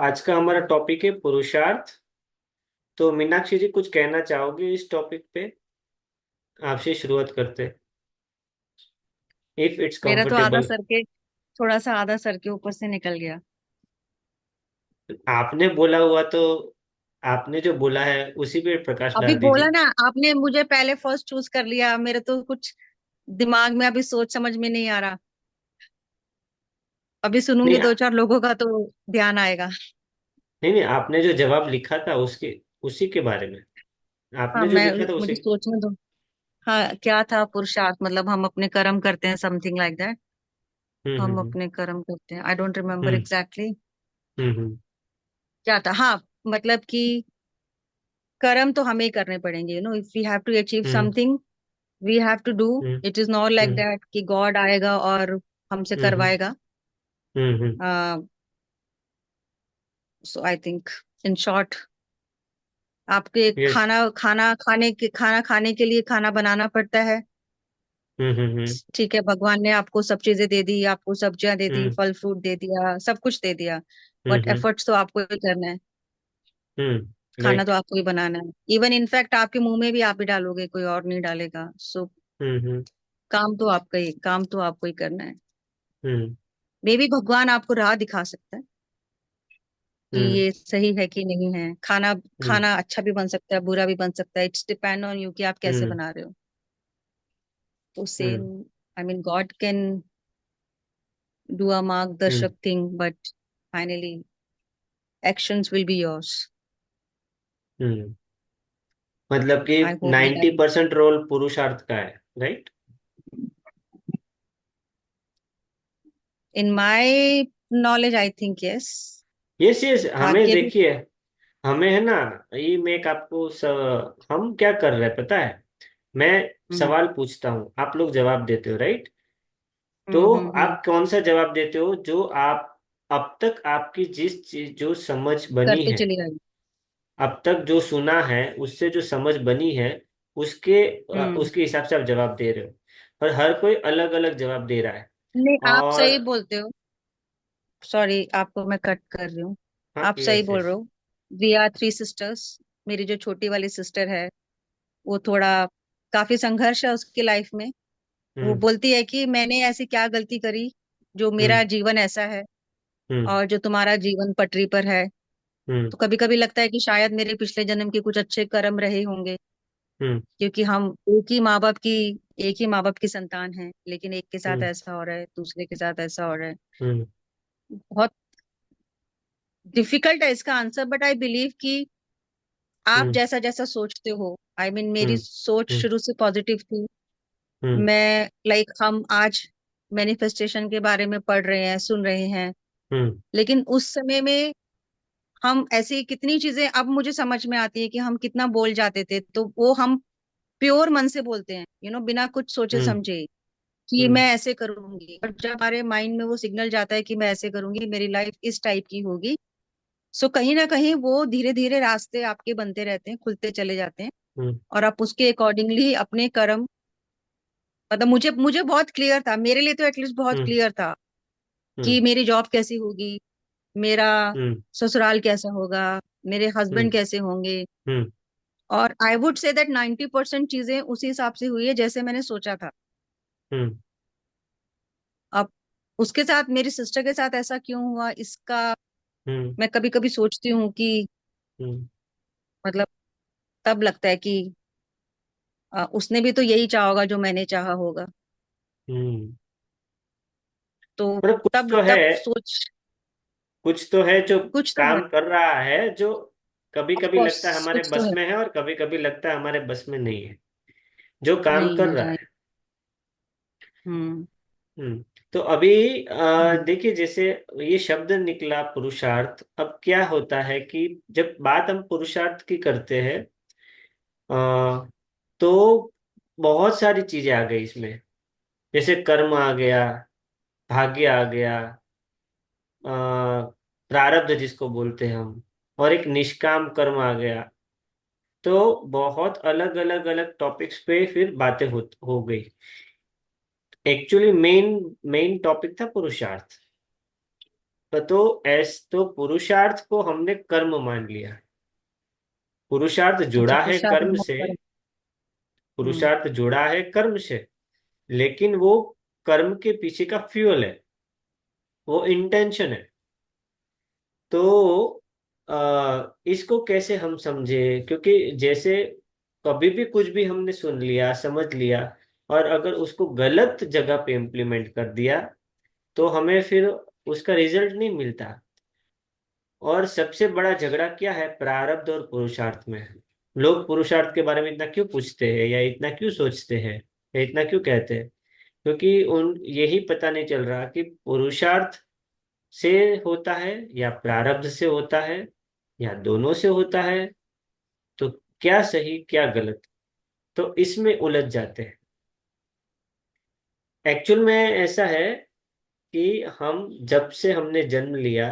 आज का हमारा टॉपिक है पुरुषार्थ। तो मीनाक्षी जी कुछ कहना चाहोगे इस टॉपिक पे? आपसे शुरुआत करते हैं, इफ इट्स मेरा तो आधा कंफर्टेबल। सर के थोड़ा सा आधा सर के ऊपर से निकल गया। आपने बोला हुआ तो आपने जो बोला है उसी पे प्रकाश अभी डाल बोला दीजिए। ना आपने, मुझे पहले फर्स्ट चूज कर लिया। मेरे तो कुछ दिमाग में अभी सोच समझ में नहीं आ रहा। अभी नहीं सुनूंगी दो चार लोगों का तो ध्यान आएगा। नहीं नहीं, आपने जो जवाब लिखा था उसके उसी के बारे में। हाँ, आपने जो मैं लिखा था उसी। मुझे सोचने दो। हाँ, क्या था पुरुषार्थ? मतलब हम अपने कर्म करते हैं, समथिंग लाइक दैट। हम हम्म। अपने कर्म करते हैं, I don't remember hmm exactly hmm. क्या था। हाँ, मतलब कि कर्म तो हमें ही करने पड़ेंगे। If we have to achieve hmm something we have to do. Hmm it is not like hmm that कि गॉड आएगा और हमसे हम्म हम्म करवाएगा। Hmm so I think, in short, आपके यस। खाना खाने के लिए खाना बनाना पड़ता है। हम्म। ठीक है, भगवान ने आपको सब चीजें दे दी, आपको सब्जियां दे दी, हम्म फल फ्रूट दे दिया, सब कुछ दे दिया। बट हम्म एफर्ट्स तो आपको ही करना है। खाना तो राइट। आपको ही बनाना है। इवन इनफैक्ट आपके मुंह में भी आप ही डालोगे, कोई और नहीं डालेगा। सो हम्म। काम तो आपको ही करना है। हम्म मे बी भगवान आपको राह दिखा सकता है कि हम्म ये सही है कि नहीं है। खाना हम्म खाना अच्छा भी बन सकता है, बुरा भी बन सकता है। इट्स डिपेंड ऑन यू कि आप कैसे हम्म बना रहे हो। तो same, hmm I mean god can do a hmm मार्गदर्शक thing, but finally actions will be yours. Hmm. मतलब कि आई होप 90% रोल पुरुषार्थ का है, right? In my knowledge I think yes. Yes yes, हमें भाग्य भी। देखिए, हमें है ना, ये मैं एक आपको हम क्या कर रहे हैं पता है? मैं हम्म सवाल पूछता हूँ, आप लोग जवाब देते हो, राइट? तो हम्म। आप कौन सा जवाब देते हो जो आप अब तक आपकी जिस चीज जो समझ बनी करते है, चली गई। अब तक जो सुना है उससे जो समझ बनी है, उसके हम्म। उसके हिसाब से आप जवाब दे रहे हो। और हर कोई अलग अलग जवाब दे रहा है। नहीं, आप और सही बोलते हो। सॉरी, आपको मैं कट कर रही हूँ। हाँ, आप सही यस बोल यस। रहे हो। We are three sisters. मेरी जो छोटी वाली सिस्टर है, वो थोड़ा काफी संघर्ष है उसकी लाइफ में। वो हम्म बोलती है कि मैंने ऐसी क्या गलती करी जो मेरा हम्म जीवन ऐसा है हम्म और जो तुम्हारा जीवन पटरी पर है। हम्म तो कभी कभी लगता है कि शायद मेरे पिछले जन्म के कुछ अच्छे कर्म रहे होंगे, हम्म क्योंकि हम एक ही माँ बाप की संतान है। लेकिन एक के साथ हम्म ऐसा हो रहा है, दूसरे के साथ ऐसा हो रहा है। हम्म बहुत डिफिकल्ट है इसका आंसर, बट आई बिलीव कि आप हम्म जैसा जैसा सोचते हो, आई मीन मेरी हम्म सोच हम्म शुरू से पॉजिटिव थी। हम्म मैं हम आज मैनिफेस्टेशन के बारे में पढ़ रहे हैं, सुन रहे हैं। हम्म लेकिन उस समय में हम ऐसी कितनी चीजें अब मुझे समझ में आती है कि हम कितना बोल जाते थे, तो वो हम प्योर मन से बोलते हैं, बिना कुछ सोचे हम्म समझे कि हम्म मैं ऐसे करूंगी। और जब हमारे माइंड में वो सिग्नल जाता है कि मैं ऐसे करूंगी, मेरी लाइफ इस टाइप की होगी। सो कहीं ना कहीं वो धीरे धीरे रास्ते आपके बनते रहते हैं, खुलते चले जाते हैं। हम्म और आप उसके अकॉर्डिंगली अपने कर्म, मतलब मुझे मुझे बहुत क्लियर था, मेरे लिए तो एटलीस्ट बहुत हम्म क्लियर था हम्म कि मेरी जॉब कैसी होगी, मेरा हम्म ससुराल कैसा होगा, मेरे हस्बैंड हम्म कैसे होंगे। हम्म और आई वुड से दैट 90% चीजें उसी हिसाब से हुई है जैसे मैंने सोचा था। हम्म अब उसके साथ, मेरी सिस्टर के साथ ऐसा क्यों हुआ इसका हम्म मैं कभी कभी सोचती हूँ कि हम्म मतलब तब लगता है कि उसने भी तो यही चाहा होगा जो मैंने चाहा होगा। हम्म। तो मतलब कुछ तब तो है, तब सोच, कुछ तो है जो कुछ तो है। काम कर रहा है, जो कभी ऑफ कभी लगता है कोर्स हमारे कुछ तो बस है। में है और कभी कभी लगता है हमारे बस में नहीं है, जो काम नहीं कर है, रहा राइट। है। हम्म हम्म। तो अभी हम्म देखिए, जैसे ये शब्द निकला पुरुषार्थ, अब क्या होता है कि जब बात हम पुरुषार्थ की करते हैं, अ, तो बहुत सारी चीजें आ गई इसमें। जैसे कर्म आ गया, भाग्य आ गया, अ, प्रारब्ध जिसको बोलते हैं हम, और एक निष्काम कर्म आ गया। तो बहुत अलग अलग अलग टॉपिक्स पे फिर बातें हो गई। एक्चुअली मेन मेन टॉपिक था पुरुषार्थ। तो पुरुषार्थ को हमने कर्म मान लिया। पुरुषार्थ अच्छा, जुड़ा है पुरुषार्थ कर्म से। मुक्त। हम्म। पुरुषार्थ जुड़ा है कर्म से, लेकिन वो कर्म के पीछे का फ्यूल है, वो इंटेंशन है। तो इसको कैसे हम समझे? क्योंकि जैसे कभी भी कुछ भी हमने सुन लिया, समझ लिया, और अगर उसको गलत जगह पे इम्प्लीमेंट कर दिया, तो हमें फिर उसका रिजल्ट नहीं मिलता। और सबसे बड़ा झगड़ा क्या है प्रारब्ध और पुरुषार्थ में? लोग पुरुषार्थ के बारे में इतना क्यों पूछते हैं, या इतना क्यों सोचते हैं, या इतना क्यों कहते हैं? क्योंकि उन यही पता नहीं चल रहा कि पुरुषार्थ से होता है या प्रारब्ध से होता है, या दोनों से होता है। तो क्या सही क्या गलत, तो इसमें उलझ जाते हैं। एक्चुअल में ऐसा है कि हम जब से हमने जन्म लिया,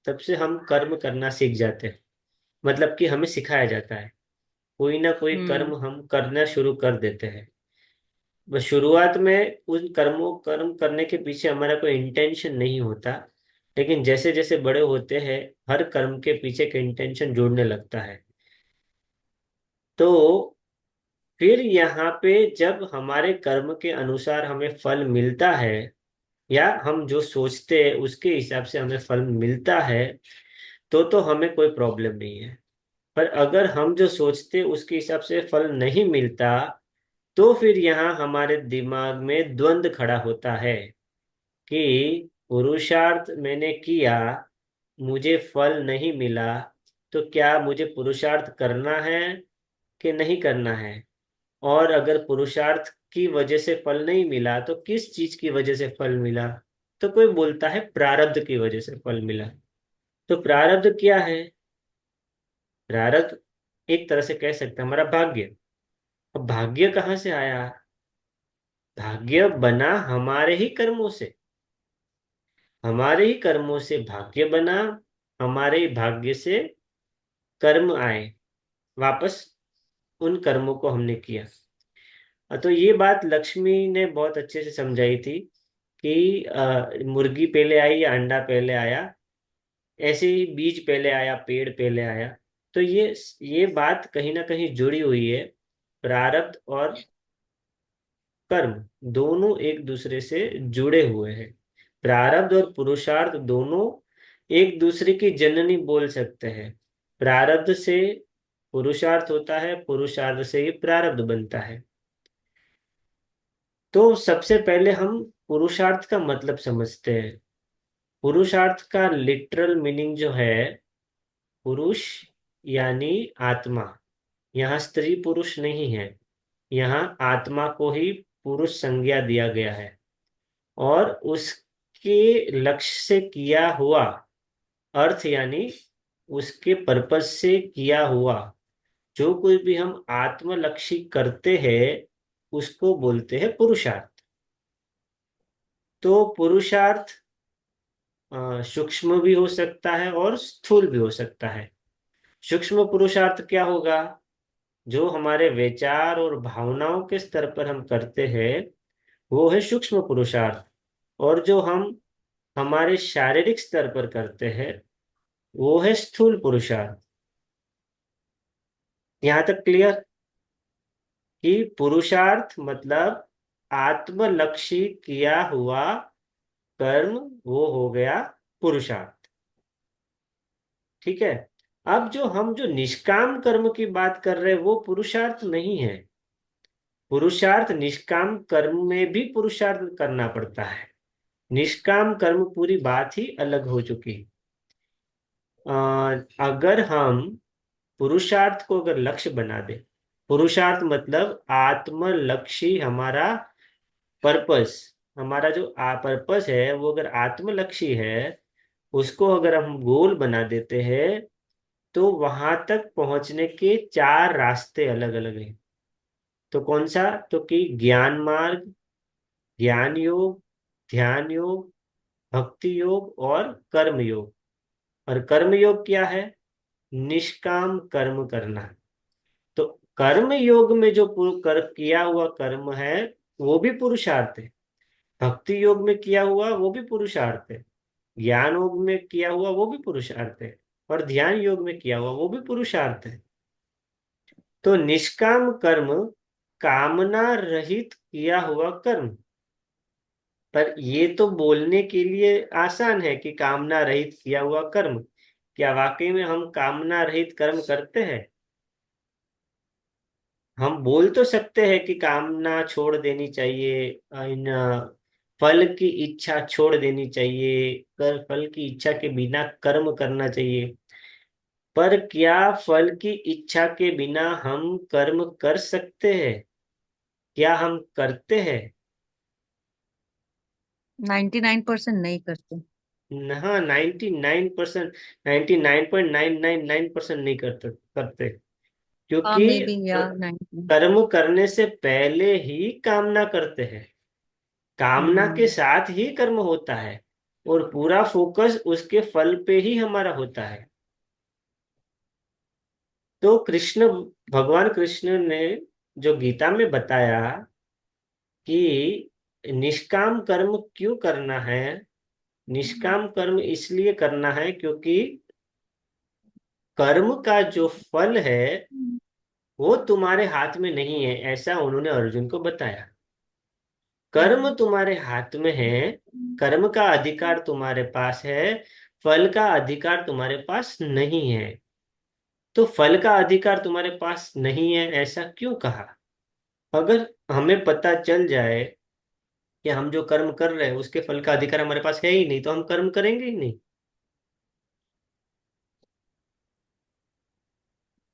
तब से हम कर्म करना सीख जाते हैं। मतलब कि हमें सिखाया जाता है, कोई ना कोई हम्म। कर्म हम करना शुरू कर देते हैं। बस शुरुआत में उन कर्म करने के पीछे हमारा कोई इंटेंशन नहीं होता। लेकिन जैसे जैसे बड़े होते हैं, हर कर्म के पीछे का इंटेंशन जुड़ने लगता है। तो फिर यहाँ पे जब हमारे कर्म के अनुसार हमें फल मिलता है, या हम जो सोचते हैं उसके हिसाब से हमें फल मिलता है, तो हमें कोई प्रॉब्लम नहीं है। पर अगर हम जो सोचते उसके हिसाब से फल नहीं मिलता, तो फिर यहाँ हमारे दिमाग में द्वंद्व खड़ा होता है कि पुरुषार्थ मैंने किया, मुझे फल नहीं मिला, तो क्या मुझे पुरुषार्थ करना है कि नहीं करना है? और अगर पुरुषार्थ की वजह से फल नहीं मिला, तो किस चीज की वजह से फल मिला? तो कोई बोलता है प्रारब्ध की वजह से फल मिला। तो प्रारब्ध क्या है? प्रारब्ध एक तरह से कह सकते हैं हमारा भाग्य। अब भाग्य कहाँ से आया? भाग्य बना हमारे ही कर्मों से। हमारे ही कर्मों से भाग्य बना, हमारे ही भाग्य से कर्म आए वापस। उन कर्मों को हमने किया। तो ये बात लक्ष्मी ने बहुत अच्छे से समझाई थी कि मुर्गी पहले आई या अंडा पहले आया, ऐसे ही बीज पहले आया पेड़ पहले आया। तो ये बात कहीं ना कहीं जुड़ी हुई है। प्रारब्ध और कर्म दोनों एक दूसरे से जुड़े हुए हैं। प्रारब्ध और पुरुषार्थ दोनों एक दूसरे की जननी बोल सकते हैं। प्रारब्ध से पुरुषार्थ होता है, पुरुषार्थ से ही प्रारब्ध बनता है। तो सबसे पहले हम पुरुषार्थ का मतलब समझते हैं। पुरुषार्थ का लिटरल मीनिंग जो है, पुरुष यानी आत्मा। यहाँ स्त्री पुरुष नहीं है, यहाँ आत्मा को ही पुरुष संज्ञा दिया गया है। और उसके लक्ष्य से किया हुआ अर्थ, यानी उसके पर्पज से किया हुआ जो कुछ भी हम आत्मलक्षी करते हैं, उसको बोलते हैं पुरुषार्थ। तो पुरुषार्थ सूक्ष्म भी हो सकता है और स्थूल भी हो सकता है। सूक्ष्म पुरुषार्थ क्या होगा? जो हमारे विचार और भावनाओं के स्तर पर हम करते हैं, वो है सूक्ष्म पुरुषार्थ। और जो हम हमारे शारीरिक स्तर पर करते हैं, वो है स्थूल पुरुषार्थ। यहाँ तक क्लियर? कि पुरुषार्थ मतलब आत्मलक्षी किया हुआ कर्म, वो हो गया पुरुषार्थ। ठीक है। अब जो निष्काम कर्म की बात कर रहे हैं, वो पुरुषार्थ नहीं है। पुरुषार्थ निष्काम कर्म में भी पुरुषार्थ करना पड़ता है। निष्काम कर्म पूरी बात ही अलग हो चुकी। अगर हम पुरुषार्थ को अगर लक्ष्य बना दे, पुरुषार्थ मतलब आत्मलक्षी हमारा पर्पस, हमारा जो पर्पस है वो अगर आत्मलक्षी है, उसको अगर हम गोल बना देते हैं, तो वहां तक पहुंचने के चार रास्ते अलग अलग हैं। तो कौन सा? तो कि ज्ञान मार्ग, ज्ञान योग, ध्यान योग, भक्ति योग और कर्म योग। और कर्म योग क्या है? निष्काम कर्म करना। तो कर्म योग में जो किया हुआ कर्म है, वो भी पुरुषार्थ है। भक्ति योग में किया हुआ वो भी पुरुषार्थ है, ज्ञान योग में किया हुआ वो भी पुरुषार्थ है, और ध्यान योग में किया हुआ वो भी पुरुषार्थ है। तो निष्काम कर्म कामना रहित किया हुआ कर्म। पर ये तो बोलने के लिए आसान है कि कामना रहित किया हुआ कर्म। क्या वाकई में हम कामना रहित कर्म करते हैं? हम बोल तो सकते हैं कि कामना छोड़ देनी चाहिए, इन फल की इच्छा छोड़ देनी चाहिए, कर फल की इच्छा के बिना कर्म करना चाहिए। पर क्या फल की इच्छा के बिना हम कर्म कर सकते हैं? क्या हम करते हैं? 99% नहीं करते। हाँ, 99%, 99.999% नहीं करते। हाँ, क्योंकि मे बी या 90। कर्म करने से पहले ही कामना करते हैं, कामना के हम्म। साथ ही कर्म होता है, और पूरा फोकस उसके फल पे ही हमारा होता है। तो भगवान कृष्ण ने जो गीता में बताया कि निष्काम कर्म क्यों करना है, निष्काम कर्म इसलिए करना है क्योंकि कर्म का जो फल है वो तुम्हारे हाथ में नहीं है, ऐसा उन्होंने अर्जुन को बताया। कर्म तुम्हारे हाथ में है, कर्म का अधिकार तुम्हारे पास है, फल का अधिकार तुम्हारे पास नहीं है। तो फल का अधिकार तुम्हारे पास नहीं है ऐसा क्यों कहा? अगर हमें पता चल जाए कि हम जो कर्म कर रहे हैं उसके फल का अधिकार हमारे पास है ही नहीं, तो हम कर्म करेंगे ही नहीं।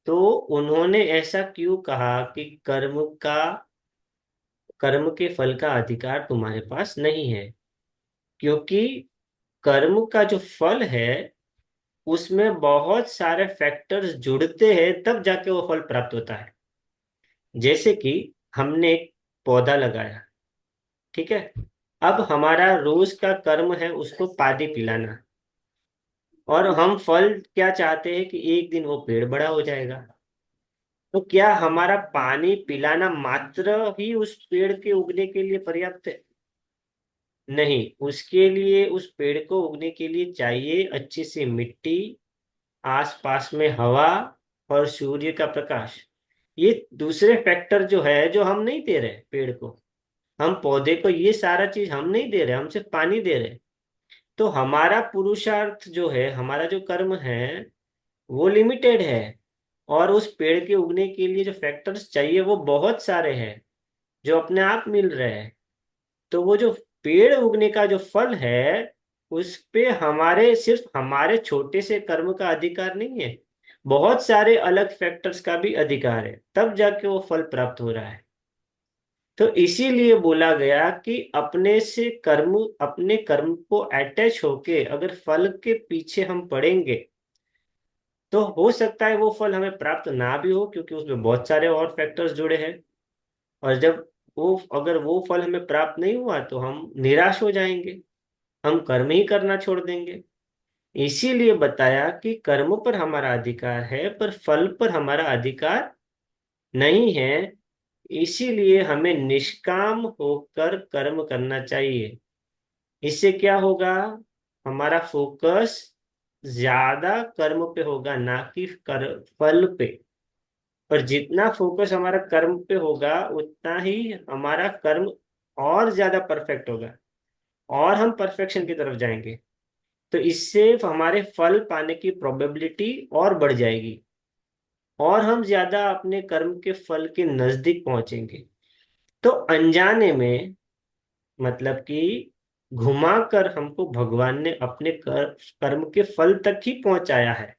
तो उन्होंने ऐसा क्यों कहा कि कर्म के फल का अधिकार तुम्हारे पास नहीं है? क्योंकि कर्म का जो फल है उसमें बहुत सारे फैक्टर्स जुड़ते हैं, तब जाके वो फल प्राप्त होता है। जैसे कि हमने एक पौधा लगाया, ठीक है, अब हमारा रोज का कर्म है उसको पानी पिलाना, और हम फल क्या चाहते हैं कि एक दिन वो पेड़ बड़ा हो जाएगा। तो क्या हमारा पानी पिलाना मात्र ही उस पेड़ के उगने के लिए पर्याप्त है? नहीं, उसके लिए, उस पेड़ को उगने के लिए चाहिए अच्छी सी मिट्टी, आसपास में हवा, और सूर्य का प्रकाश। ये दूसरे फैक्टर जो है जो हम नहीं दे रहे पेड़ को, हम पौधे को ये सारा चीज हम नहीं दे रहे, हम सिर्फ पानी दे रहे। तो हमारा पुरुषार्थ जो है, हमारा जो कर्म है वो लिमिटेड है, और उस पेड़ के उगने के लिए जो फैक्टर्स चाहिए वो बहुत सारे हैं जो अपने आप मिल रहे हैं। तो वो जो पेड़ उगने का जो फल है उस पे हमारे, सिर्फ हमारे छोटे से कर्म का अधिकार नहीं है, बहुत सारे अलग फैक्टर्स का भी अधिकार है, तब जाके वो फल प्राप्त हो रहा है। तो इसीलिए बोला गया कि अपने कर्म को अटैच होके अगर फल के पीछे हम पड़ेंगे तो हो सकता है वो फल हमें प्राप्त ना भी हो, क्योंकि उसमें बहुत सारे और फैक्टर्स जुड़े हैं। और जब वो अगर वो फल हमें प्राप्त नहीं हुआ तो हम निराश हो जाएंगे, हम कर्म ही करना छोड़ देंगे। इसीलिए बताया कि कर्म पर हमारा अधिकार है पर फल पर हमारा अधिकार नहीं है। इसीलिए हमें निष्काम होकर कर्म करना चाहिए। इससे क्या होगा? हमारा फोकस ज्यादा कर्म पे होगा, ना कि फल पे। और जितना फोकस हमारा कर्म पे होगा उतना ही हमारा कर्म और ज्यादा परफेक्ट होगा, और हम परफेक्शन की तरफ जाएंगे। तो इससे हमारे फल पाने की प्रोबेबिलिटी और बढ़ जाएगी, और हम ज्यादा अपने कर्म के फल के नजदीक पहुंचेंगे। तो अनजाने में, मतलब कि घुमा कर हमको भगवान ने अपने कर्म के फल तक ही पहुंचाया है।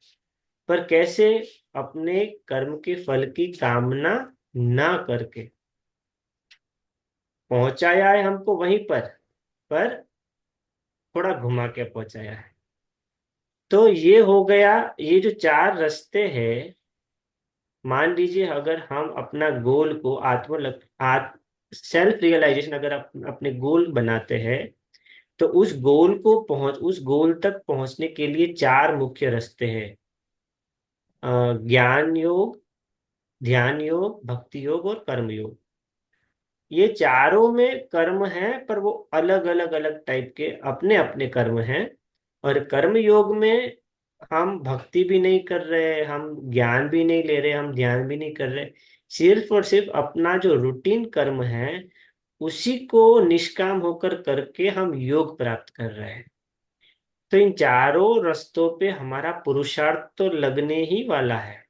पर कैसे? अपने कर्म के फल की कामना ना करके पहुंचाया है हमको वहीं पर थोड़ा घुमा के पहुंचाया है। तो ये हो गया, ये जो चार रास्ते हैं। मान लीजिए अगर हम अपना गोल को सेल्फ रियलाइजेशन, अगर अपने गोल बनाते हैं, तो उस गोल तक पहुंचने के लिए चार मुख्य रास्ते हैं। ज्ञान योग, ध्यान योग, भक्ति योग और कर्म योग। ये चारों में कर्म है, पर वो अलग अलग अलग टाइप के अपने अपने कर्म हैं। और कर्म योग में हम भक्ति भी नहीं कर रहे, हम ज्ञान भी नहीं ले रहे, हम ध्यान भी नहीं कर रहे। सिर्फ और सिर्फ अपना जो रूटीन कर्म है उसी को निष्काम होकर करके हम योग प्राप्त कर रहे हैं। तो इन चारों रस्तों पे हमारा पुरुषार्थ तो लगने ही वाला है,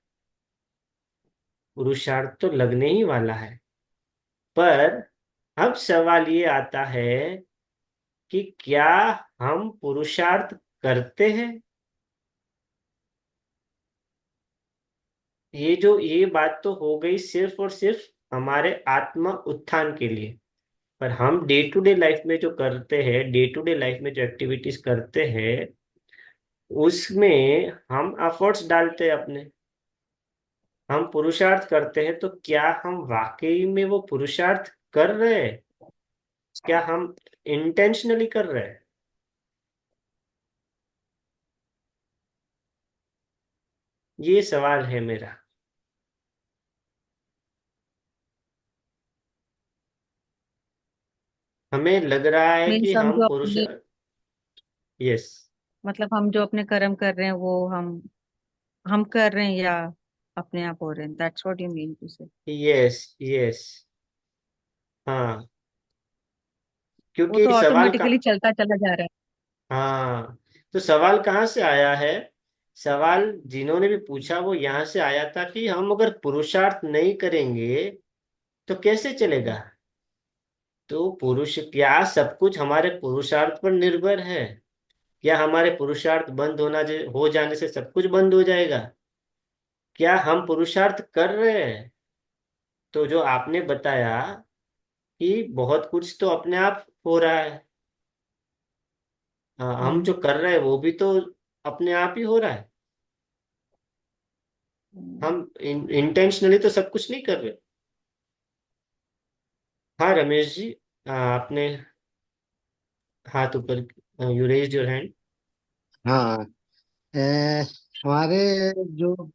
पुरुषार्थ तो लगने ही वाला है। पर अब सवाल ये आता है कि क्या हम पुरुषार्थ करते हैं? ये बात तो हो गई सिर्फ और सिर्फ हमारे आत्मा उत्थान के लिए। पर हम डे टू डे लाइफ में जो करते हैं, डे टू डे लाइफ में जो एक्टिविटीज करते हैं, उसमें हम एफर्ट्स डालते हैं अपने, हम पुरुषार्थ करते हैं। तो क्या हम वाकई में वो पुरुषार्थ कर रहे हैं? क्या हम इंटेंशनली कर रहे हैं? ये सवाल है मेरा। हमें लग रहा है कि मीन्स हम हम जो पुरुष। अपनी, यस। मतलब हम जो अपने कर्म कर रहे हैं वो हम कर रहे हैं या अपने आप हो रहे हैं, that's what you mean to say. Yes. Yes. हाँ, वो क्योंकि तो सवाल का। ऑटोमेटिकली चलता चला जा रहा हाँ, तो सवाल कहाँ से आया है? सवाल जिन्होंने भी पूछा वो यहाँ से आया था कि हम अगर पुरुषार्थ नहीं करेंगे तो कैसे है। चलेगा? तो पुरुष क्या सब कुछ हमारे पुरुषार्थ पर निर्भर है? क्या हमारे पुरुषार्थ बंद हो जाने से सब कुछ बंद हो जाएगा? क्या हम पुरुषार्थ कर रहे हैं? तो जो आपने बताया कि बहुत कुछ तो अपने आप हो रहा है। हाँ, हम हम्म। जो कर रहे हैं वो भी तो अपने आप ही हो रहा है। हम्म। हम इंटेंशनली तो सब कुछ नहीं कर रहे। हाँ रमेश जी, आपने हाथ ऊपर, यू रेज्ड योर हैंड। हाँ। हमारे जो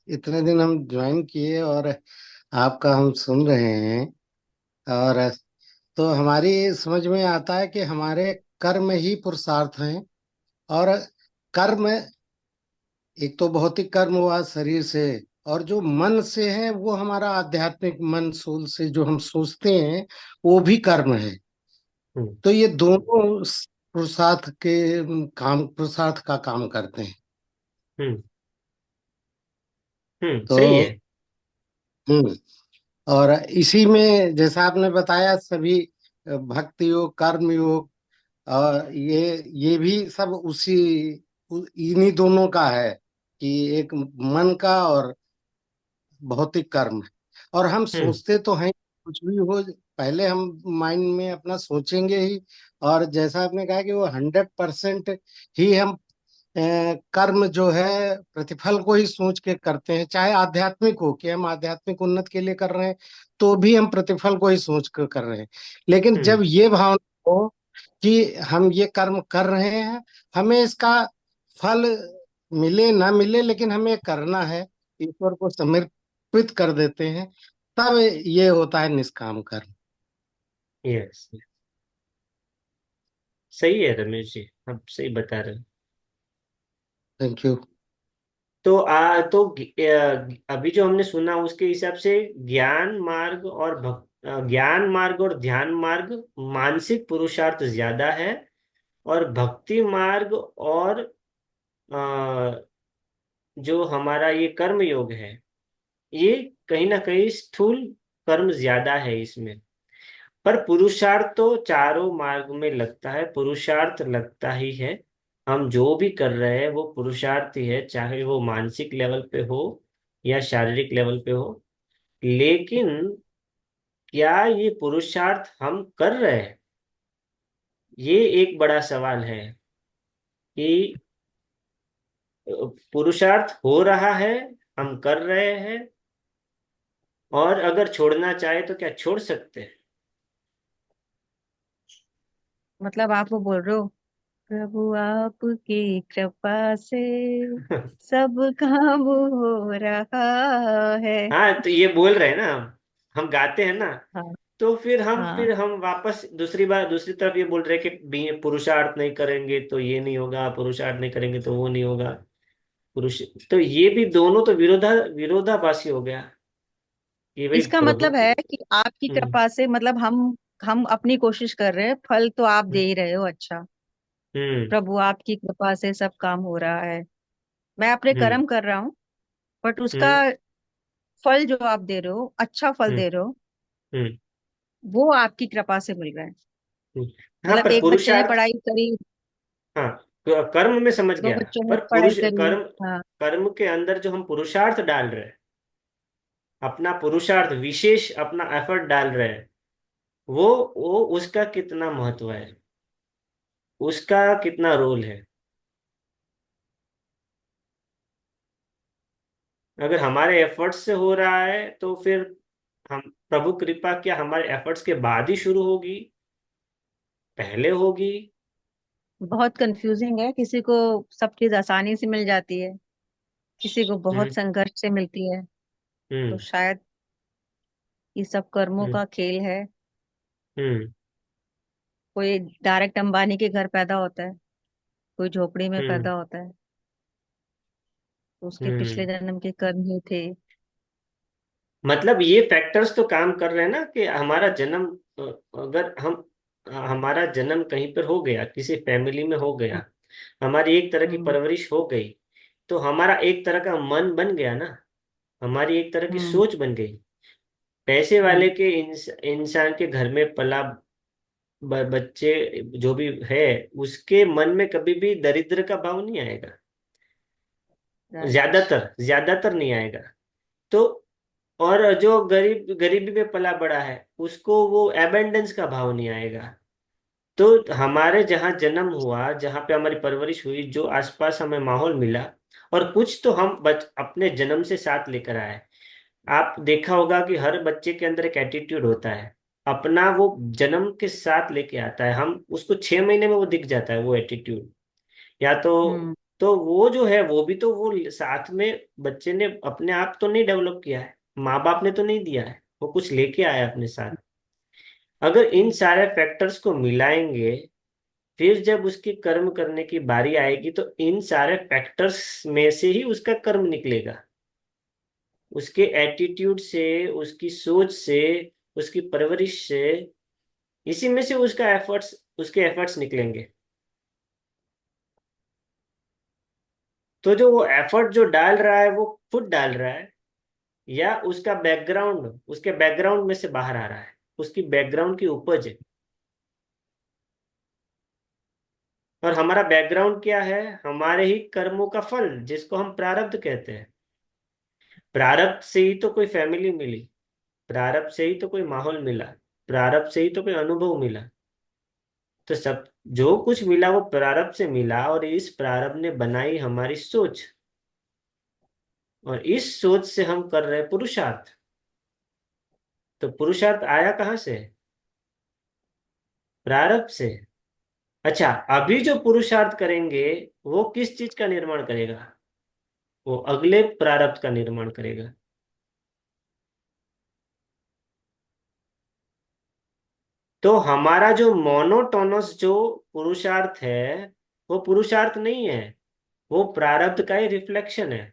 इतने दिन हम ज्वाइन किए और आपका हम सुन रहे हैं, और तो हमारी समझ में आता है कि हमारे कर्म ही पुरुषार्थ हैं। और कर्म, एक तो भौतिक कर्म हुआ शरीर से, और जो मन से है वो हमारा आध्यात्मिक मन, सोल से जो हम सोचते हैं वो भी कर्म है। हम्म। तो ये दोनों पुरुषार्थ के काम, पुरुषार्थ का काम करते हैं। हम्म। तो सही है। हम्म और इसी में जैसा आपने बताया, सभी भक्ति योग, कर्म योग, और ये भी सब इन्हीं दोनों का है, कि एक मन का और भौतिक कर्म है। और हम हम्म। सोचते तो हैं, कुछ भी हो, पहले हम माइंड में अपना सोचेंगे ही। और जैसा आपने कहा कि वो 100% ही हम कर्म जो है प्रतिफल को ही सोच के करते हैं। चाहे आध्यात्मिक हो, कि हम आध्यात्मिक उन्नति के लिए कर रहे हैं, तो भी हम प्रतिफल को ही सोच कर कर रहे हैं। लेकिन हम्म। जब ये भावना हो कि हम ये कर्म कर रहे हैं, हमें इसका फल मिले ना मिले, लेकिन हमें करना है, ईश्वर को समर्पित कर देते हैं, तब ये होता है निष्काम कर्म। यस। सही है रमेश जी, आप सही बता रहे हो। Thank you. अभी जो हमने सुना उसके हिसाब से ज्ञान मार्ग और ध्यान मार्ग मानसिक पुरुषार्थ ज्यादा है, और भक्ति मार्ग और अ, जो हमारा ये कर्म योग है, ये कहीं ना कहीं स्थूल कर्म ज्यादा है इसमें। पर पुरुषार्थ तो चारों मार्ग में लगता है, पुरुषार्थ लगता ही है। हम जो भी कर रहे हैं वो पुरुषार्थ ही है, चाहे वो मानसिक लेवल पे हो या शारीरिक लेवल पे हो। लेकिन क्या ये पुरुषार्थ हम कर रहे हैं? ये एक बड़ा सवाल है कि पुरुषार्थ हो रहा है, हम कर रहे हैं, और अगर छोड़ना चाहे तो क्या छोड़ सकते हैं? मतलब आप वो बोल रहे हो, प्रभु आपकी कृपा से सब काम हो रहा है। हाँ, तो ये बोल रहे हैं ना हम गाते हैं ना हाँ। तो फिर हाँ। हम वापस दूसरी बार दूसरी तरफ ये बोल रहे हैं कि पुरुषार्थ नहीं करेंगे तो ये नहीं होगा, पुरुषार्थ नहीं करेंगे तो वो नहीं होगा। पुरुष तो ये भी दोनों तो विरोधाभासी हो गया कि भाई इसका प्रभु। मतलब है कि आपकी हम्म। कृपा से, मतलब हम अपनी कोशिश कर रहे हैं, फल तो आप दे हम्म। ही रहे हो। अच्छा, हम्म। प्रभु आपकी कृपा से सब काम हो रहा है, मैं अपने हम्म। कर्म कर रहा हूँ, बट उसका हम्म। फल जो आप दे रहे हो, अच्छा फल हम्म। दे रहे हो, हम्म। वो आपकी कृपा से मिल रहा है। हाँ, मतलब पर एक बच्चे ने पुरुषार्थ। पढ़ाई करी, हाँ, कर्म में समझ दो गया। बच्चों ने पर पढ़ाई पुरुष करी। कर्म, हाँ। कर्म के अंदर जो हम पुरुषार्थ डाल रहे हैं, अपना पुरुषार्थ विशेष अपना एफर्ट डाल रहे हैं, वो उसका कितना महत्व है, उसका कितना रोल है। अगर हमारे एफर्ट्स से हो रहा है तो फिर हम, प्रभु कृपा क्या हमारे एफर्ट्स के बाद ही शुरू होगी, पहले होगी? बहुत कंफ्यूजिंग है, किसी को सब चीज आसानी से मिल जाती है, किसी को बहुत हम्म। संघर्ष से मिलती है। तो हम्म। शायद ये सब कर्मों हम्म। का खेल है। हम्म। कोई डायरेक्ट अंबानी के घर पैदा होता है, कोई झोपड़ी में हम्म। पैदा होता है, तो उसके पिछले हम्म। जन्म के कर्म ही थे। मतलब ये फैक्टर्स तो काम कर रहे हैं ना कि हमारा जन्म, अ, अगर हम, हमारा जन्म कहीं पर हो गया, किसी फैमिली में हो गया, हमारी एक तरह की हम्म। परवरिश हो गई, तो हमारा एक तरह का मन बन गया ना, हमारी एक तरह की हम्म। सोच बन गई। पैसे वाले हम्म। के इंसान के घर में पला बच्चे जो भी है, उसके मन में कभी भी दरिद्र का भाव नहीं आएगा। राइट। ज्यादातर नहीं आएगा। तो और जो गरीबी में पला बड़ा है, उसको वो एबेंडेंस का भाव नहीं आएगा। तो हमारे जहाँ जन्म हुआ, जहाँ पे हमारी परवरिश हुई, जो आसपास हमें माहौल मिला, और कुछ तो हम अपने जन्म से साथ लेकर आए। आप देखा होगा कि हर बच्चे के अंदर एक एटीट्यूड होता है, अपना वो जन्म के साथ लेके आता है, हम उसको 6 महीने में वो दिख जाता है वो एटीट्यूड। या हम्म। तो वो जो है वो भी तो वो साथ में बच्चे ने अपने आप तो नहीं डेवलप किया है, माँ बाप ने तो नहीं दिया है, वो कुछ लेके आया अपने साथ। अगर इन सारे फैक्टर्स को मिलाएंगे, फिर जब उसकी कर्म करने की बारी आएगी तो इन सारे फैक्टर्स में से ही उसका कर्म निकलेगा, उसके एटीट्यूड से, उसकी सोच से, उसकी परवरिश से, इसी में से उसके एफर्ट्स निकलेंगे। तो जो वो एफर्ट जो डाल रहा है वो खुद डाल रहा है, या उसके बैकग्राउंड में से बाहर आ रहा है, उसकी बैकग्राउंड की उपज है। और हमारा बैकग्राउंड क्या है? हमारे ही कर्मों का फल, जिसको हम प्रारब्ध कहते हैं। प्रारब्ध से ही तो कोई फैमिली मिली, प्रारब्ध से ही तो कोई माहौल मिला, प्रारब्ध से ही तो कोई अनुभव मिला। तो सब जो कुछ मिला वो प्रारब्ध से मिला, और इस प्रारब्ध ने बनाई हमारी सोच, और इस सोच से हम कर रहे हैं पुरुषार्थ। तो पुरुषार्थ आया कहाँ से? प्रारब्ध से। अच्छा, अभी जो पुरुषार्थ करेंगे वो किस चीज का निर्माण करेगा? वो अगले प्रारब्ध का निर्माण करेगा। तो हमारा जो मोनोटोनस जो पुरुषार्थ है, वो पुरुषार्थ नहीं है, वो प्रारब्ध का ही रिफ्लेक्शन है।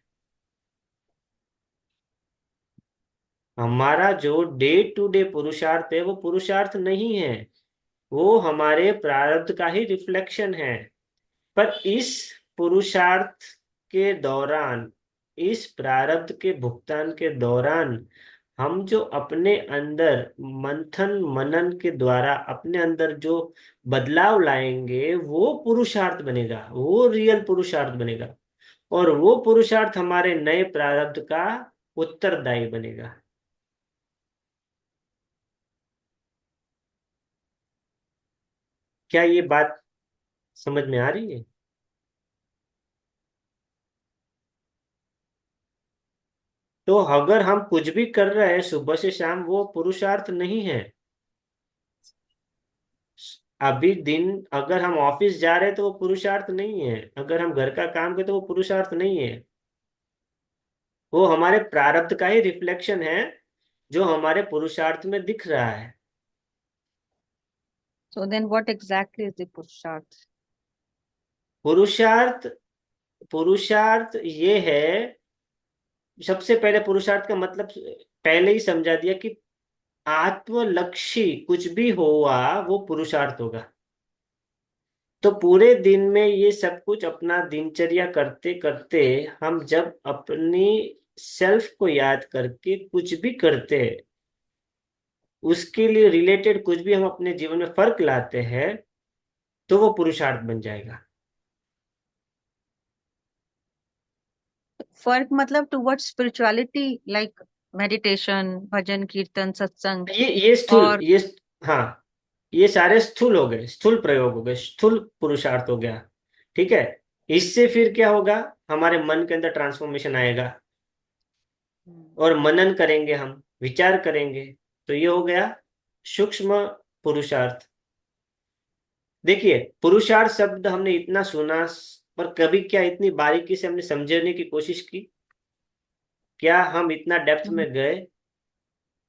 हमारा जो डे टू डे पुरुषार्थ है वो पुरुषार्थ नहीं है, वो हमारे प्रारब्ध का ही रिफ्लेक्शन है। पर इस पुरुषार्थ के दौरान, इस प्रारब्ध के भुगतान के दौरान, हम जो अपने अंदर मंथन मनन के द्वारा अपने अंदर जो बदलाव लाएंगे, वो पुरुषार्थ बनेगा, वो रियल पुरुषार्थ बनेगा। और वो पुरुषार्थ हमारे नए प्रारब्ध का उत्तरदायी बनेगा। क्या ये बात समझ में आ रही है? तो अगर हम कुछ भी कर रहे हैं सुबह से शाम, वो पुरुषार्थ नहीं है। अभी दिन, अगर हम ऑफिस जा रहे हैं तो वो पुरुषार्थ नहीं है, अगर हम घर का काम करते तो वो पुरुषार्थ नहीं है, वो हमारे प्रारब्ध का ही रिफ्लेक्शन है, जो हमारे पुरुषार्थ में दिख रहा है। So then what exactly is the Purusharth? पुरुषार्थ, पुरुषार्थ ये है, सबसे पहले पुरुषार्थ का मतलब पहले ही समझा दिया कि आत्मलक्षी कुछ भी हुआ वो पुरुषार्थ होगा। तो पूरे दिन में ये सब कुछ अपना दिनचर्या करते करते हम जब अपनी सेल्फ को याद करके कुछ भी करते हैं, उसके लिए रिलेटेड कुछ भी हम अपने जीवन में फर्क लाते हैं, तो वो पुरुषार्थ बन जाएगा। फर्क मतलब टुवर्ड्स स्पिरिचुअलिटी, लाइक मेडिटेशन, भजन कीर्तन, सत्संग ये स्थूल, और ये, हाँ, ये सारे स्थूल हो गए, स्थूल प्रयोग हो गए, स्थूल पुरुषार्थ हो गया। ठीक है। इससे फिर क्या होगा, हमारे मन के अंदर ट्रांसफॉर्मेशन आएगा, और मनन करेंगे, हम विचार करेंगे, तो ये हो गया सूक्ष्म पुरुषार्थ। देखिए, पुरुषार्थ शब्द हमने इतना सुना, पर कभी क्या इतनी बारीकी से हमने समझने की कोशिश की? क्या हम इतना डेप्थ में गए?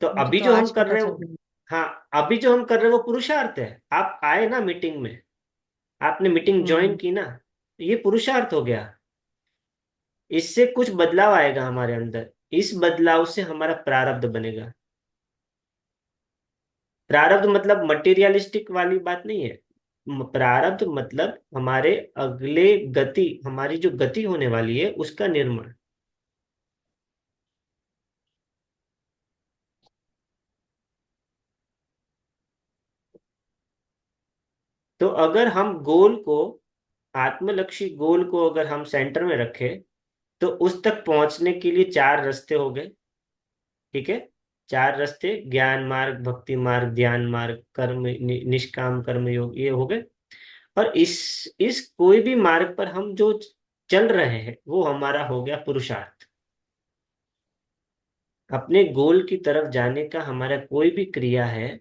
तो मुझे अभी तो जो हम आज कर पता रहे चल हो, रहा है। हाँ, अभी जो हम कर रहे हैं वो पुरुषार्थ है। आप आए ना मीटिंग में, आपने मीटिंग ज्वाइन हम्म। की ना, तो ये पुरुषार्थ हो गया। इससे कुछ बदलाव आएगा हमारे अंदर, इस बदलाव से हमारा प्रारब्ध बनेगा। प्रारब्ध मतलब मटेरियलिस्टिक वाली बात नहीं है। प्रारब्ध मतलब हमारे अगले गति, हमारी जो गति होने वाली है उसका निर्माण। तो अगर हम गोल को, आत्मलक्षी गोल को अगर हम सेंटर में रखें, तो उस तक पहुंचने के लिए चार रास्ते हो गए। ठीक है। चार रास्ते, ज्ञान मार्ग, भक्ति मार्ग, ध्यान मार्ग, कर्म निष्काम कर्म योग, ये हो गए। और इस कोई भी मार्ग पर हम जो चल रहे हैं वो हमारा हो गया पुरुषार्थ। अपने गोल की तरफ जाने का हमारा कोई भी क्रिया है,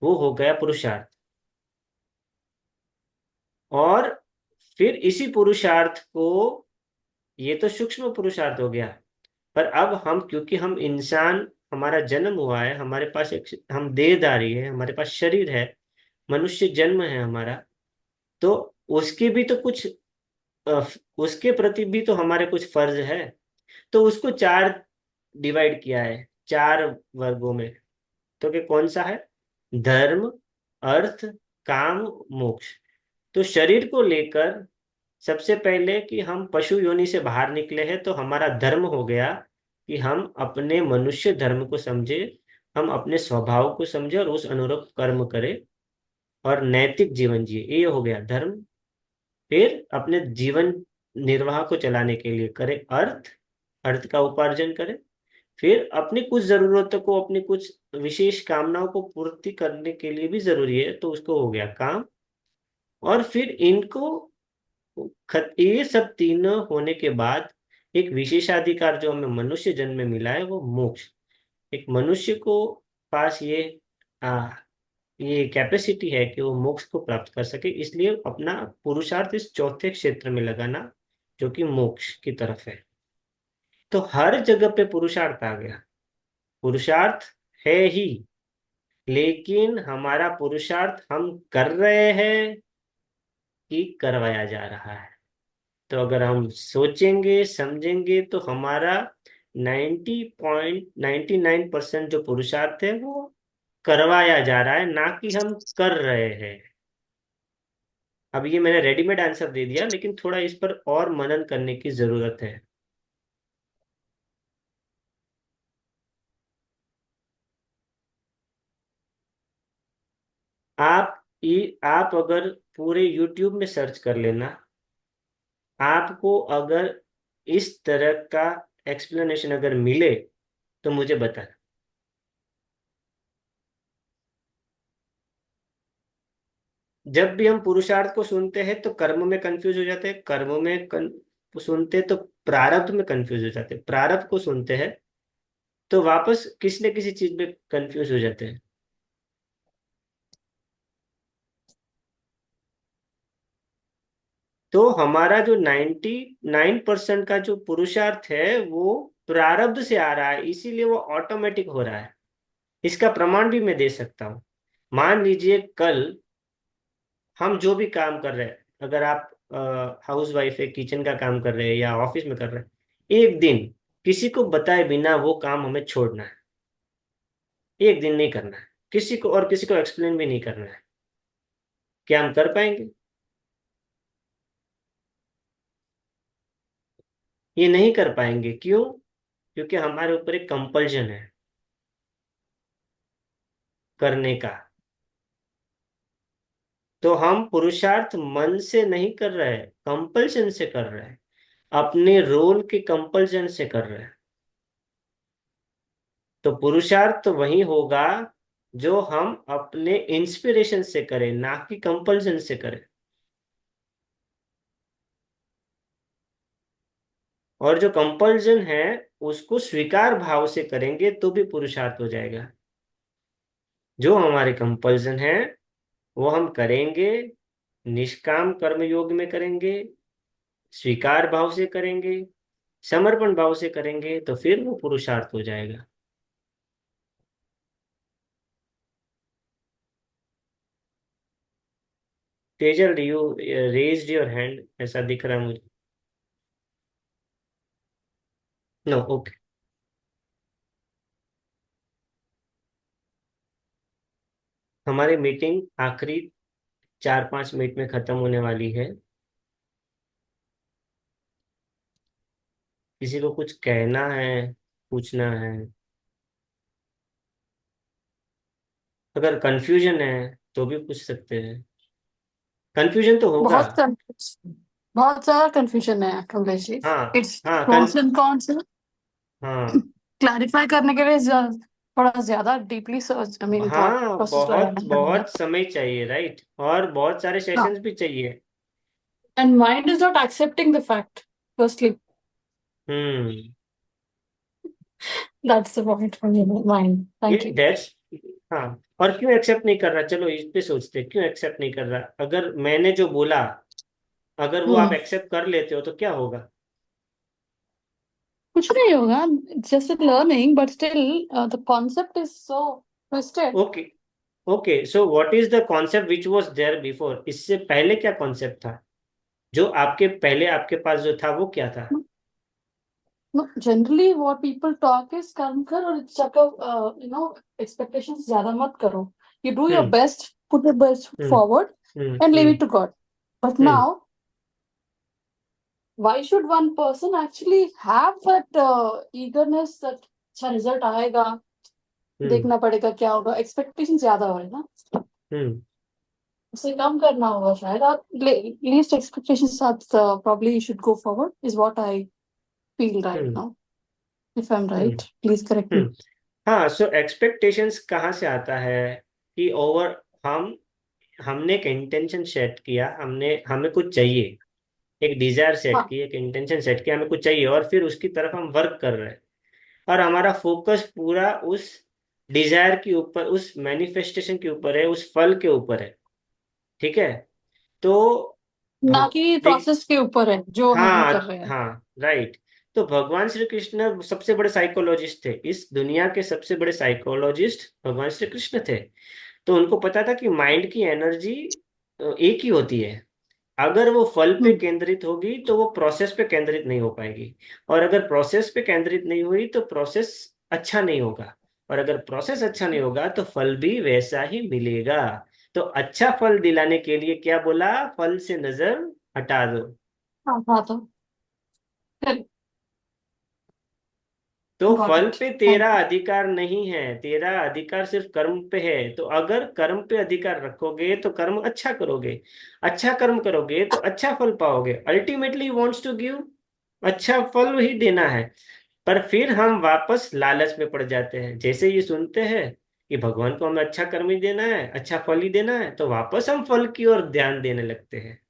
वो हो गया पुरुषार्थ। और फिर इसी पुरुषार्थ को, ये तो सूक्ष्म पुरुषार्थ हो गया, पर अब हम, क्योंकि हम इंसान, हमारा जन्म हुआ है, हमारे पास एक, हम देहधारी है, हमारे पास शरीर है, मनुष्य जन्म है हमारा, तो उसके भी तो कुछ, अ, उसके प्रति भी तो हमारे कुछ फर्ज है। तो उसको चार डिवाइड किया है, चार वर्गों में। तो कि कौन सा है? धर्म, अर्थ, काम, मोक्ष। तो शरीर को लेकर सबसे पहले कि हम पशु योनि से बाहर निकले हैं, तो हमारा धर्म हो गया कि हम अपने मनुष्य धर्म को समझे, हम अपने स्वभाव को समझे और उस अनुरूप कर्म करें और नैतिक जीवन जिए, ये हो गया धर्म। फिर अपने जीवन निर्वाह को चलाने के लिए करें अर्थ, अर्थ का उपार्जन करें। फिर अपनी कुछ जरूरतों को, अपनी कुछ विशेष कामनाओं को पूर्ति करने के लिए भी जरूरी है, तो उसको हो गया काम। और फिर इनको ये सब तीनों होने के बाद एक विशेषाधिकार जो हमें मनुष्य जन्म में मिला है, वो मोक्ष। एक मनुष्य को पास आ, ये कैपेसिटी है कि वो मोक्ष को प्राप्त कर सके, इसलिए अपना पुरुषार्थ इस चौथे क्षेत्र में लगाना, जो कि मोक्ष की तरफ है। तो हर जगह पे पुरुषार्थ आ गया। पुरुषार्थ है ही, लेकिन हमारा पुरुषार्थ हम कर रहे हैं कि करवाया जा रहा है। तो अगर हम सोचेंगे समझेंगे तो हमारा 90.99% जो पुरुषार्थ है वो करवाया जा रहा है, ना कि हम कर रहे हैं। अब ये मैंने रेडीमेड आंसर दे दिया, लेकिन थोड़ा इस पर और मनन करने की जरूरत है। आप अगर पूरे YouTube में सर्च कर लेना, आपको अगर इस तरह का एक्सप्लेनेशन अगर मिले तो मुझे बता। जब भी हम पुरुषार्थ को सुनते हैं तो कर्म में कंफ्यूज हो जाते हैं, कर्म में सुनते तो प्रारब्ध में कंफ्यूज हो जाते हैं, प्रारब्ध को सुनते हैं तो वापस किसी न किसी चीज में कंफ्यूज हो जाते हैं। तो हमारा जो 99% का जो पुरुषार्थ है वो प्रारब्ध से आ रहा है, इसीलिए वो ऑटोमेटिक हो रहा है। इसका प्रमाण भी मैं दे सकता हूँ। मान लीजिए कल हम जो भी काम कर रहे हैं, अगर आप हाउस वाइफ है, किचन का काम कर रहे हैं या ऑफिस में कर रहे हैं, एक दिन किसी को बताए बिना वो काम हमें छोड़ना है। एक दिन नहीं करना है किसी को, और किसी को एक्सप्लेन भी नहीं करना है। क्या हम कर पाएंगे? ये नहीं कर पाएंगे। क्यों? क्योंकि हमारे ऊपर एक कंपल्जन है करने का। तो हम पुरुषार्थ मन से नहीं कर रहे हैं, कंपल्शन से कर रहे हैं, अपने रोल के कंपल्शन से कर रहे हैं। तो पुरुषार्थ तो वही होगा जो हम अपने इंस्पिरेशन से करें, ना कि कंपल्सन से करें। और जो कंपल्सन है उसको स्वीकार भाव से करेंगे तो भी पुरुषार्थ हो जाएगा। जो हमारे कंपल्सन है वो हम करेंगे, निष्काम कर्म योग में करेंगे, स्वीकार भाव से करेंगे, समर्पण भाव से करेंगे, तो फिर वो पुरुषार्थ हो जाएगा। Tejal, you raised your hand, ऐसा दिख रहा है मुझे। No, okay. हमारी मीटिंग आखिरी 4-5 मिनट में खत्म होने वाली है। किसी को कुछ कहना है, पूछना है? अगर कंफ्यूजन है तो भी पूछ सकते हैं। कंफ्यूजन तो होगा। बहुत बहुत ज्यादा कंफ्यूजन है कमलेश जी। हाँ, इट्स हाँ, प्रॉस एंड कॉन्स हाँ, क्लैरिफाई करने के लिए थोड़ा ज्यादा deeply search I mean thought हाँ, प्रोसेस बहुत लगाना पड़ेगा। बहुत समय चाहिए, राइट, और बहुत सारे हाँ, सेशंस भी चाहिए। And mind is not accepting the fact firstly. Hmm. That's the point for me mind. ये थैंक यू। दैट्स हाँ। और क्यों एक्सेप्ट नहीं कर रहा? चलो इस पे सोचते हैं, क्यों एक्सेप्ट नहीं कर रहा? अगर मैंने जो बोला, अगर वो आप हम्म, एक्सेप्ट कर लेते हो तो क्या होगा? कुछ नहीं होगा। Just learning but still the concept is so twisted. Okay, okay, so what is the concept which was there before? इससे पहले क्या कॉन्सेप्ट था? जो आपके पहले आपके पास जो था वो क्या था? No, generally what people talk is कर्म कर और expectations ज्यादा मत करो. You do your hmm, best, put your best hmm, forward hmm, and leave hmm, it to God. But hmm, now, why should one person actually have that eagerness that अच्छा result आएगा, हम्म, देखना पड़ेगा क्या होगा, expectations ज्यादा हो रहे हैं ना. हम्म, उसे कम करना होगा शायद. और least expectations साथ probably you should go forward is what I feel right hmm, now. If I'm hmm, right, please correct me. हम्म। हाँ, सो एक्सपेक्टेशंस कहाँ से आता है? कि ओवर हम हमने एक इंटेंशन सेट किया, हमने हमें कुछ चाहिए, एक डिजायर सेट हाँ. की, एक इंटेंशन सेट किया, हमें कुछ चाहिए, और फिर उसकी तरफ हम वर्क कर रहे हैं। और हमारा फोकस पूरा उस डिजायर के ऊपर, उस मैनिफेस्टेशन के ऊपर है, उस फल के ऊपर है। ठीक है? तो ना भग कि देख प्रोसेस के ऊपर है जो हम हाँ, कर रहे हैं. हाँ, राइट। तो भगवान श्री कृष्ण सबसे बड़े साइकोलॉजिस्ट थे, इस दुनिया के सबसे बड़े साइकोलॉजिस्ट भगवान श्री कृष्ण थे। तो उनको पता था कि माइंड की एनर्जी एक ही होती है। अगर वो फल पे हम्म. केंद्रित होगी तो वो प्रोसेस पे केंद्रित नहीं हो पाएगी। और अगर प्रोसेस पे केंद्रित नहीं हुई तो प्रोसेस अच्छा नहीं होगा। और अगर प्रोसेस अच्छा नहीं होगा तो फल भी वैसा ही मिलेगा। तो अच्छा फल दिलाने के लिए क्या बोला? फल से नजर हटा दो। हाँ हाँ तो तो गॉट फल इट. पे थैंक तेरा यू. अधिकार नहीं है, तेरा अधिकार सिर्फ कर्म पे है। तो अगर कर्म पे अधिकार रखोगे तो कर्म अच्छा करोगे, अच्छा कर्म करोगे तो अच्छा फल पाओगे। अल्टीमेटली वांट्स टू गिव, अच्छा फल ही देना है। पर फिर हम वापस लालच में पड़ जाते हैं, जैसे ये सुनते हैं कि भगवान को हमें अच्छा कर्म ही देना है, अच्छा फल ही देना है, तो वापस हम फल की ओर ध्यान देने लगते हैं।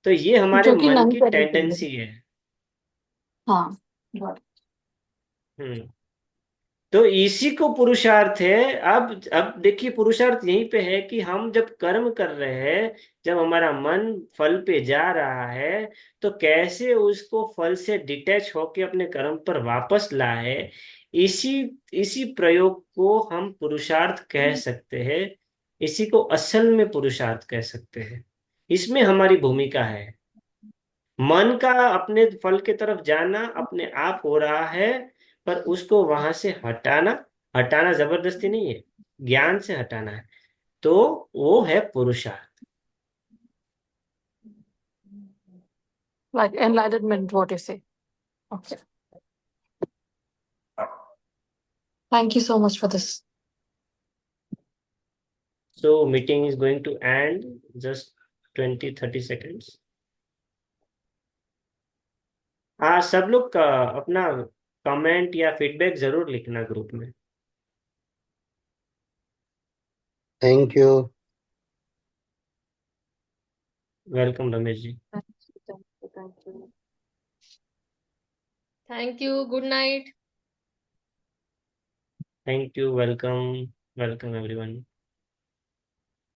तो ये हमारे जो कि मन नहीं की करनी चाहिए. टेंडेंसी है। हाँ. गॉट. हम्म। तो इसी को पुरुषार्थ है। अब देखिए, पुरुषार्थ यहीं पे है कि हम जब कर्म कर रहे हैं, जब हमारा मन फल पे जा रहा है, तो कैसे उसको फल से डिटैच होके अपने कर्म पर वापस लाए। इसी इसी प्रयोग को हम पुरुषार्थ कह सकते हैं। इसी को असल में पुरुषार्थ कह सकते हैं। इसमें हमारी भूमिका है। मन का अपने फल की तरफ जाना अपने आप हो रहा है, पर उसको वहां से हटाना, हटाना जबरदस्ती नहीं है, ज्ञान से हटाना है, तो वो है पुरुषार्थ। Like enlightenment, what you say. Okay. Thank you so much for this. So meeting is going to end just 20-30 seconds. हाँ, सब लोग का अपना कमेंट या फीडबैक जरूर लिखना ग्रुप में। Thank you. Welcome Ramesh ji. Thank you. Thank you. Thank you. Thank you. Good night. Thank you. Welcome, welcome everyone.